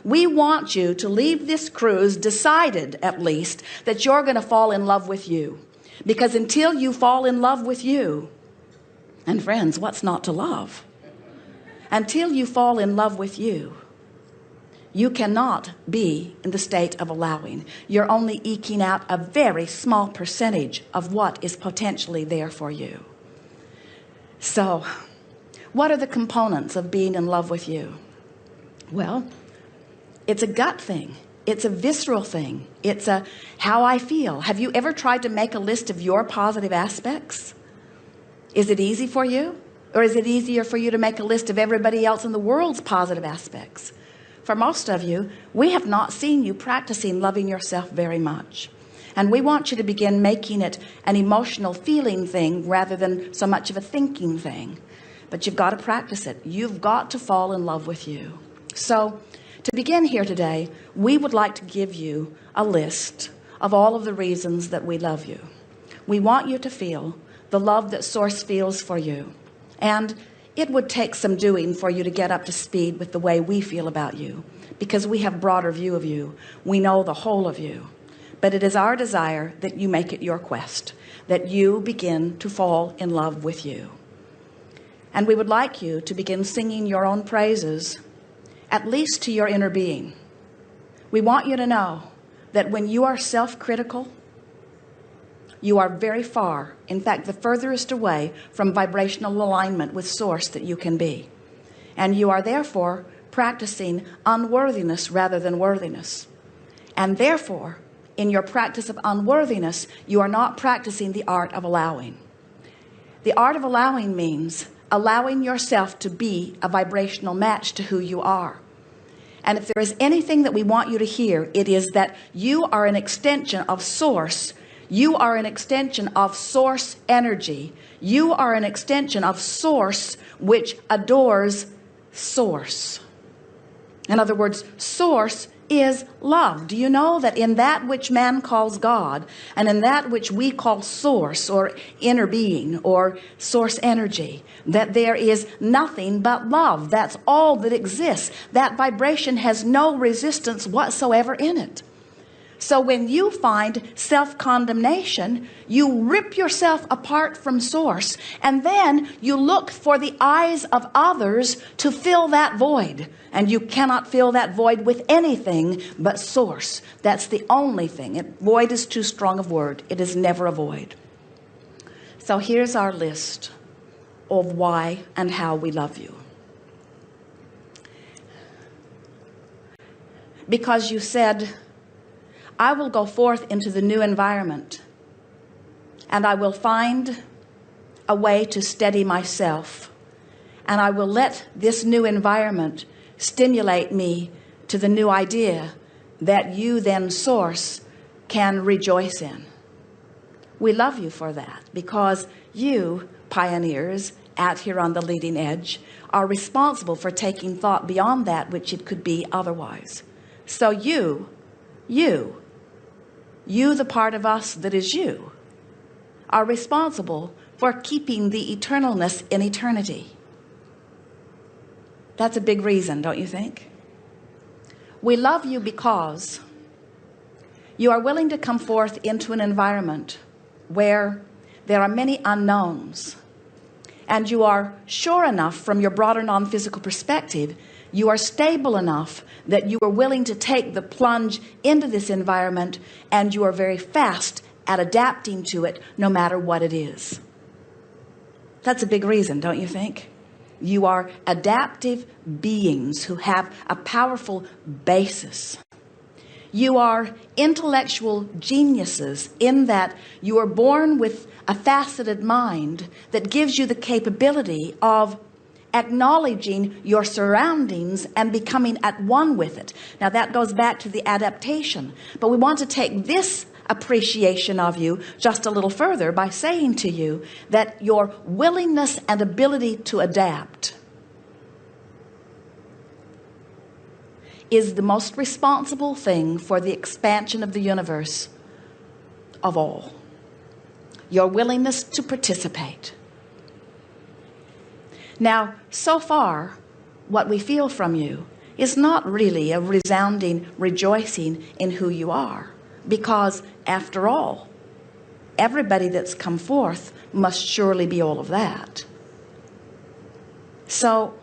We want you to leave this cruise decided, at least, that you're going to fall in love with you. Because until you fall in love with you, and friends, what's not to love? Until you fall in love with you, you cannot be in the state of allowing. You're only eking out a very small percentage of what is potentially there for you. So, what are the components of being in love with you? Well, it's a gut thing. It's a visceral thing. It's a how I feel. Have you ever tried to make a list of your positive aspects? Is it easy for you? Or is it easier for you to make a list of everybody else in the world's positive aspects? For most of you, we have not seen you practicing loving yourself very much. And we want you to begin making it an emotional feeling thing rather than so much of a thinking thing. But you've got to practice it. You've got to fall in love with you. So, to begin here today, we would like to give you a list of all of the reasons that we love you. We want you to feel the love that Source feels for you. And it would take some doing for you to get up to speed with the way we feel about you, because we have a broader view of you. We know the whole of you. But it is our desire that you make it your quest, that you begin to fall in love with you. And we would like you to begin singing your own praises, at least to your inner being. We want you to know that when you are self-critical, you are very far, in fact, the furthest away from vibrational alignment with Source that you can be. And you are therefore practicing unworthiness rather than worthiness. And therefore, in your practice of unworthiness, you are not practicing the art of allowing. The art of allowing means allowing yourself to be a vibrational match to who you are. And if there is anything that we want you to hear, it is that you are an extension of Source. You are an extension of Source energy. You are an extension of Source, which adores Source. In other words, Source is love. Do you know that in that which man calls God, and in that which we call Source or inner being or Source energy, that there is nothing but love? That's all that exists. That vibration has no resistance whatsoever in it. So when you find self-condemnation, you rip yourself apart from Source, and then you look for the eyes of others to fill that void. And you cannot fill that void with anything but Source. That's the only thing. Void is too strong a word. It is never a void. So here's our list of why and how we love you. Because you said, I will go forth into the new environment, and I will find a way to steady myself, and I will let this new environment stimulate me to the new idea that you then, Source, can rejoice in. We love you for that, because you, pioneers out here on the leading edge, are responsible for taking thought beyond that which it could be otherwise. So you, the part of us that is you, are responsible for keeping the eternalness in eternity. That's a big reason, don't you think? We love you because you are willing to come forth into an environment where there are many unknowns, and you are sure enough from your broader non-physical perspective, you are stable enough that you are willing to take the plunge into this environment, and you are very fast at adapting to it no matter what it is. That's a big reason, don't you think? You are adaptive beings who have a powerful basis. You are intellectual geniuses in that you are born with a faceted mind that gives you the capability of acknowledging your surroundings and becoming at one with it. Now that goes back to the adaptation, but we want to take this appreciation of you just a little further by saying to you that your willingness and ability to adapt is the most responsible thing for the expansion of the universe of all. Your willingness to participate. Now, so far, what we feel from you is not really a resounding rejoicing in who you are, because after all, everybody that's come forth must surely be all of that. So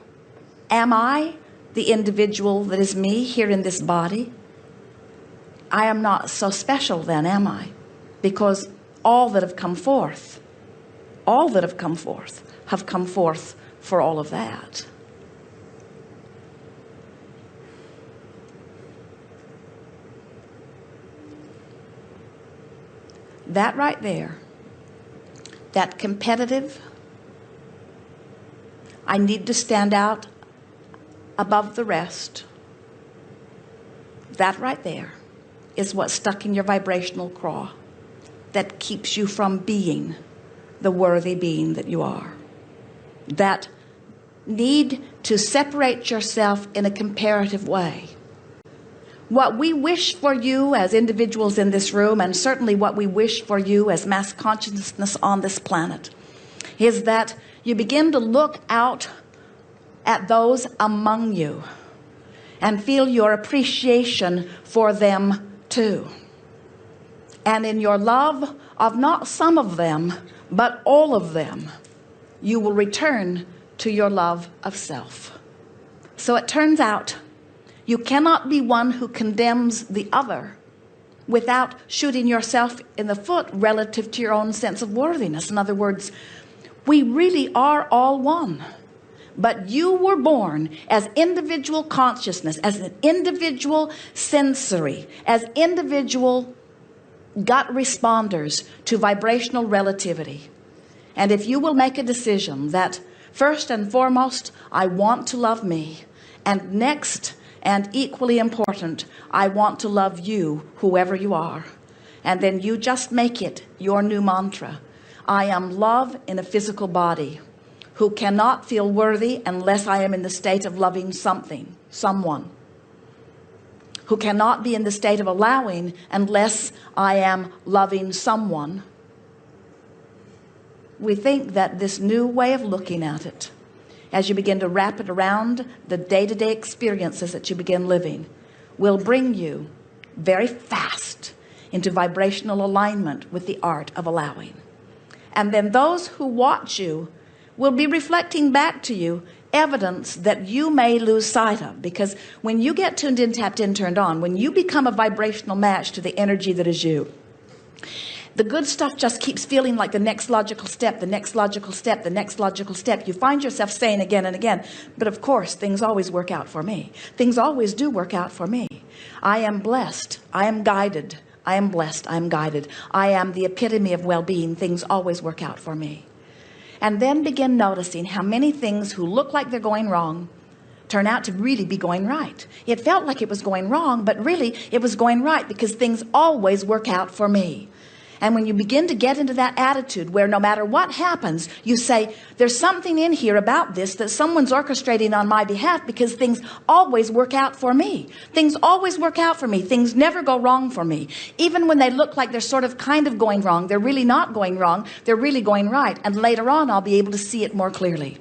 am I the individual that is me here in this body? I am not so special then, am I? Because all that have come forth have come forth for all of that. That right there, that competitive, I need to stand out above the rest, that right there is what's stuck in your vibrational craw that keeps you from being the worthy being that you are. That need to separate yourself in a comparative way. What we wish for you as individuals in this room, and certainly what we wish for you as mass consciousness on this planet, is that you begin to look out at those among you and feel your appreciation for them too. And in your love of not some of them, but all of them, you will return to your love of self. So it turns out you cannot be one who condemns the other without shooting yourself in the foot relative to your own sense of worthiness. In other words, we really are all one. But you were born as individual consciousness, as an individual sensory, as individual gut responders to vibrational relativity. And if you will make a decision that first and foremost, I want to love me, and next and equally important, I want to love you, whoever you are, and then you just make it your new mantra. I am love in a physical body, who cannot feel worthy unless I am in the state of loving something, someone. Who cannot be in the state of allowing unless I am loving someone. We think that this new way of looking at it, as you begin to wrap it around the day-to-day experiences that you begin living, will bring you very fast into vibrational alignment with the art of allowing. And then those who watch you will be reflecting back to you evidence that you may lose sight of, because when you get tuned in, tapped in, turned on, when you become a vibrational match to the energy that is you, the good stuff just keeps feeling like the next logical step, the next logical step, the next logical step. You find yourself saying again and again, but of course things always work out for me. Things always do work out for me. I am blessed. I am guided. I am blessed. I am guided. I am the epitome of well-being. Things always work out for me. And then begin noticing how many things who look like they're going wrong turn out to really be going right. It felt like it was going wrong, but really it was going right, because things always work out for me. And when you begin to get into that attitude where no matter what happens, you say, there's something in here about this that someone's orchestrating on my behalf, because things always work out for me. Things always work out for me. Things never go wrong for me. Even when they look like they're sort of kind of going wrong, they're really not going wrong. They're really going right. And later on, I'll be able to see it more clearly.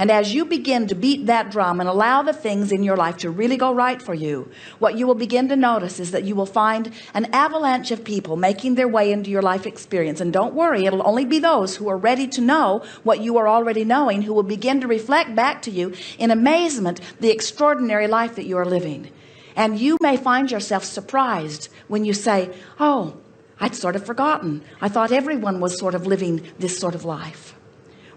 And as you begin to beat that drum and allow the things in your life to really go right for you, what you will begin to notice is that you will find an avalanche of people making their way into your life experience. And don't worry, it'll only be those who are ready to know what you are already knowing who will begin to reflect back to you in amazement the extraordinary life that you are living. And you may find yourself surprised when you say, oh, I'd sort of forgotten. I thought everyone was sort of living this sort of life.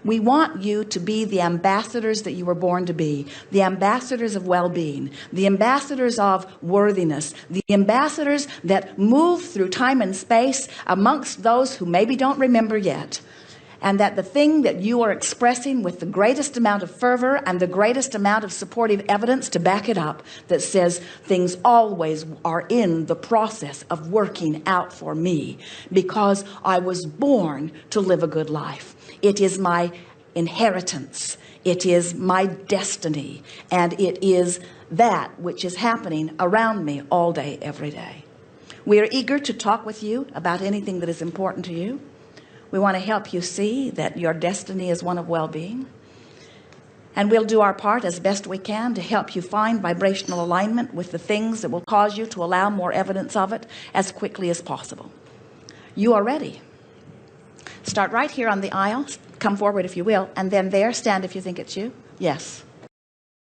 We want you to be the ambassadors that you were born to be, the ambassadors of well-being, the ambassadors of worthiness, the ambassadors that move through time and space amongst those who maybe don't remember yet. And that the thing that you are expressing with the greatest amount of fervor and the greatest amount of supportive evidence to back it up, that says things always are in the process of working out for me because I was born to live a good life. It is my inheritance. It is my destiny. And it is that which is happening around me all day, every day. We are eager to talk with you about anything that is important to you. We want to help you see that your destiny is one of well-being. And we'll do our part as best we can to help you find vibrational alignment with the things that will cause you to allow more evidence of it as quickly as possible. You are ready. Start right here on the aisle. Come forward if you will. And then there, stand if you think it's you. Yes.